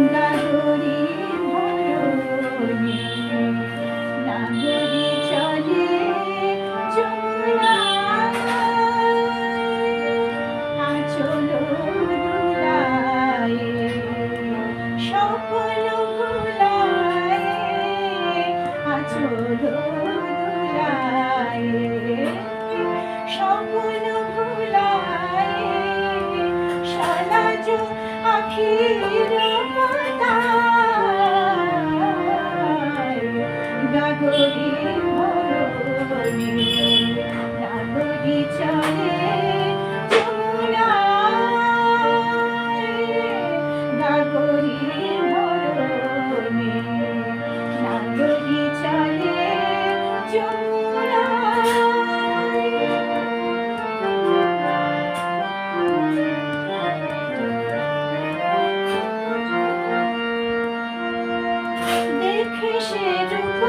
নাগরী ভরণী নাগরী চলে যমুনায় আঁচল দুলায় স্বপ্ন ভুলায় আঁচল দুলায় স্বপ্ন ভুলায় সলাজ আখির পাতায় নাগরী ভরণী নাগরী চলে যমুনায় নাগরী ভরণী নাগরী চলে দেখে সে রূপ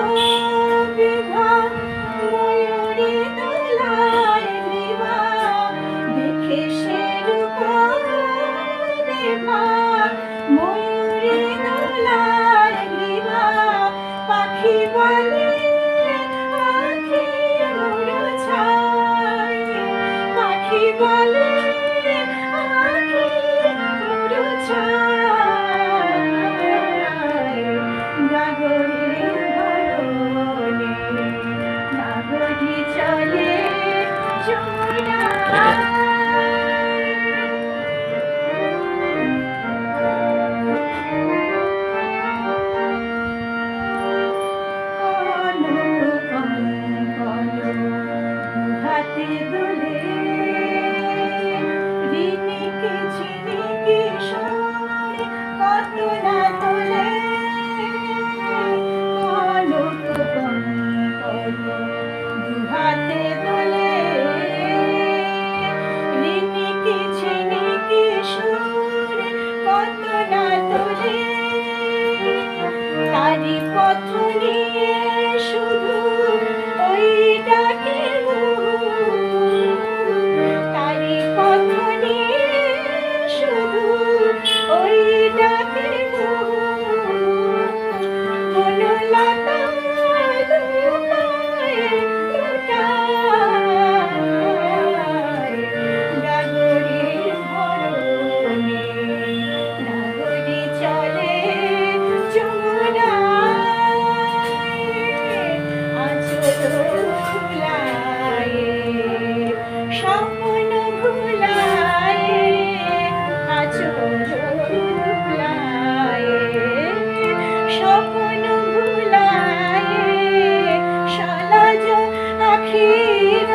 বিভা ময়ূরী দোলায় বিভা দেখে সে রূপ বিভা ময়ূরী দোলায় বিভা পাখি বলে আখি মুরছায় পাখি বলে আখি মুরছায় নাগরী ভরণী নাগরী চলে যমুনায় হাতে দোলে রিনিকে ঝিনিকে সরে কত না তোলে কনক কঙ্কন দুহাতে দোলে রিনিকে ঝিনিকে সরে কত না তোলে তারি পথ নিয়ে শুধু ওই ডাকে তারি পথ নিয়ে শুধু ওই ডাকে বনলতা লুটায় লুটায় নাগরী ভরণী নাগরী চলে যমুনায় আঁচল ভুলায় স্বপ্ন ভুলায় আঁচল ভুলায় স্বপ্ন ভুলায় সলাজ আখির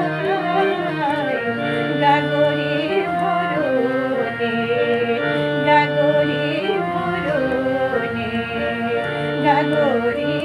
পাতায় নাগরী ভরণী নাগরী ভরণী নাগরী